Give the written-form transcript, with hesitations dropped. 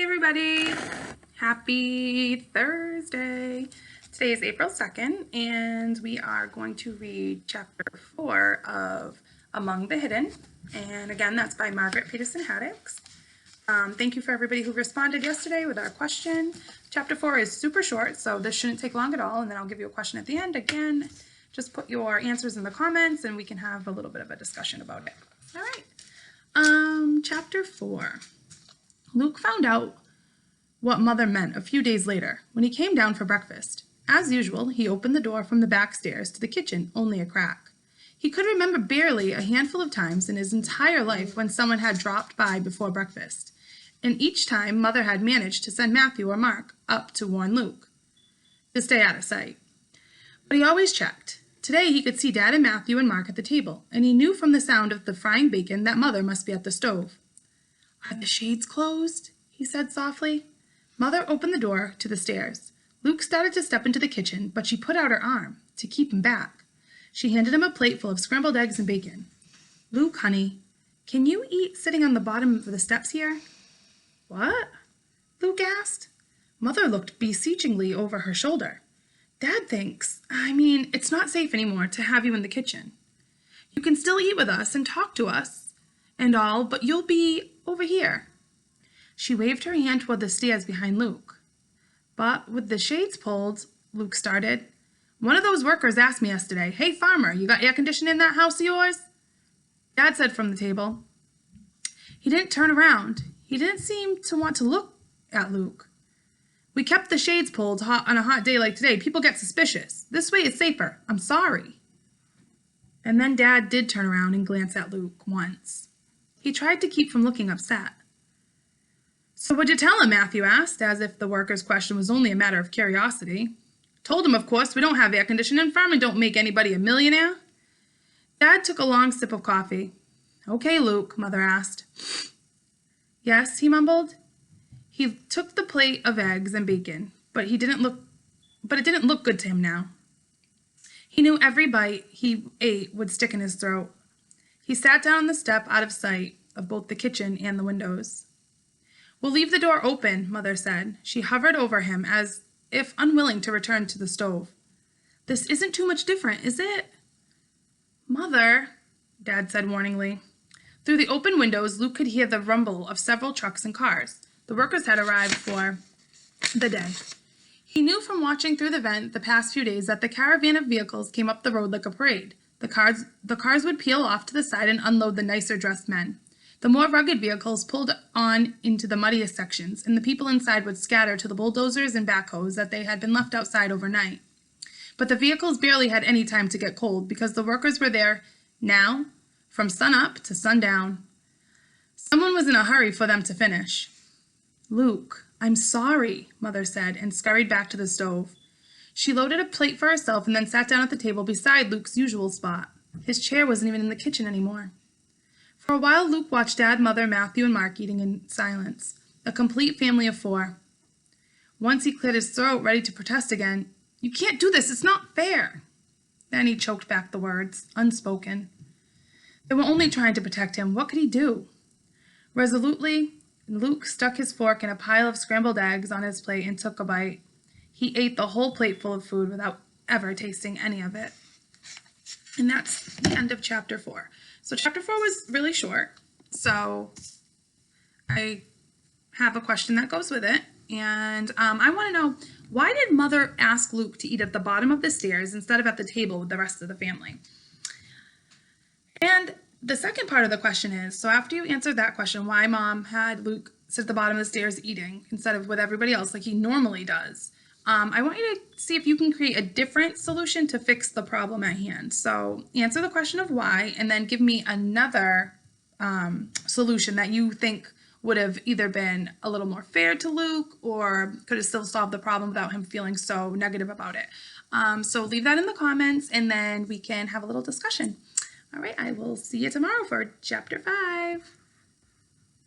everybody. Happy Thursday. Today is April 2nd, and we are going to read chapter 4 of Among the Hidden. And again, that's by Margaret Peterson Haddix. Thank you for everybody who responded yesterday with our question. Chapter 4 is super short, so this shouldn't take long at all, and then I'll give you a question at the end. Again, just put your answers in the comments, and we can have a little bit of a discussion about it. All right. Chapter 4. Luke found out what Mother meant a few days later when he came down for breakfast. As usual, he opened the door from the back stairs to the kitchen only a crack. He could remember barely a handful of times in his entire life when someone had dropped by before breakfast, and each time Mother had managed to send Matthew or Mark up to warn Luke to stay out of sight. But he always checked. Today he could see Dad and Matthew and Mark at the table, and he knew from the sound of the frying bacon that Mother must be at the stove. "Are the shades closed?" he said softly. Mother opened the door to the stairs. Luke started to step into the kitchen, but she put out her arm to keep him back. She handed him a plate full of scrambled eggs and bacon. "Luke, honey, can you eat sitting on the bottom of the steps here?" "What?" Luke asked. Mother looked beseechingly over her shoulder. "Dad thinks, it's not safe anymore to have you in the kitchen. You can still eat with us and talk to us and all, but you'll be over here." She waved her hand toward the stairs behind Luke. "But with the shades pulled," Luke started. "One of those workers asked me yesterday, 'Hey, farmer, you got air conditioning in that house of yours?'" Dad said from the table. He didn't turn around. He didn't seem to want to look at Luke. "We kept the shades pulled on a hot day like today. People get suspicious. This way is safer. I'm sorry." And then Dad did turn around and glance at Luke once. He tried to keep from looking upset. "So what'd you tell him?" Matthew asked, as if the worker's question was only a matter of curiosity. "Told him, of course, we don't have air conditioning and farming don't make anybody a millionaire." Dad took a long sip of coffee. "Okay, Luke," Mother asked. "Yes," he mumbled. He took the plate of eggs and bacon, but it didn't look good to him now. He knew every bite he ate would stick in his throat. He sat down on the step out of sight of both the kitchen and the windows. "We'll leave the door open," Mother said. She hovered over him as if unwilling to return to the stove. "This isn't too much different, is it?" "Mother," Dad said warningly. Through the open windows, Luke could hear the rumble of several trucks and cars. The workers had arrived for the day. He knew from watching through the vent the past few days that the caravan of vehicles came up the road like a parade. The cars would peel off to the side and unload the nicer dressed men. The more rugged vehicles pulled on into the muddiest sections, and the people inside would scatter to the bulldozers and backhoes that they had been left outside overnight. But the vehicles barely had any time to get cold because the workers were there now, from sunup to sundown. Someone was in a hurry for them to finish. "Luke, I'm sorry," Mother said, and scurried back to the stove. She loaded a plate for herself and then sat down at the table beside Luke's usual spot. His chair wasn't even in the kitchen anymore. For a while, Luke watched Dad, Mother, Matthew, and Mark eating in silence, a complete family of 4. Once he cleared his throat, ready to protest again. "You can't do this, it's not fair." Then he choked back the words, unspoken. They were only trying to protect him. What could he do? Resolutely, Luke stuck his fork in a pile of scrambled eggs on his plate and took a bite. He ate the whole plate full of food without ever tasting any of it. And that's the end of chapter 4. So chapter 4 was really short, so I have a question that goes with it. And I want to know, why did Mother ask Luke to eat at the bottom of the stairs instead of at the table with the rest of the family? And the second part of the question is, so after you answered that question, why Mom had Luke sit at the bottom of the stairs eating instead of with everybody else like he normally does, I want you to see if you can create a different solution to fix the problem at hand. So answer the question of why, and then give me another solution that you think would have either been a little more fair to Luke or could have still solved the problem without him feeling so negative about it. So leave that in the comments, and then we can have a little discussion. All right, I will see you tomorrow for chapter 5.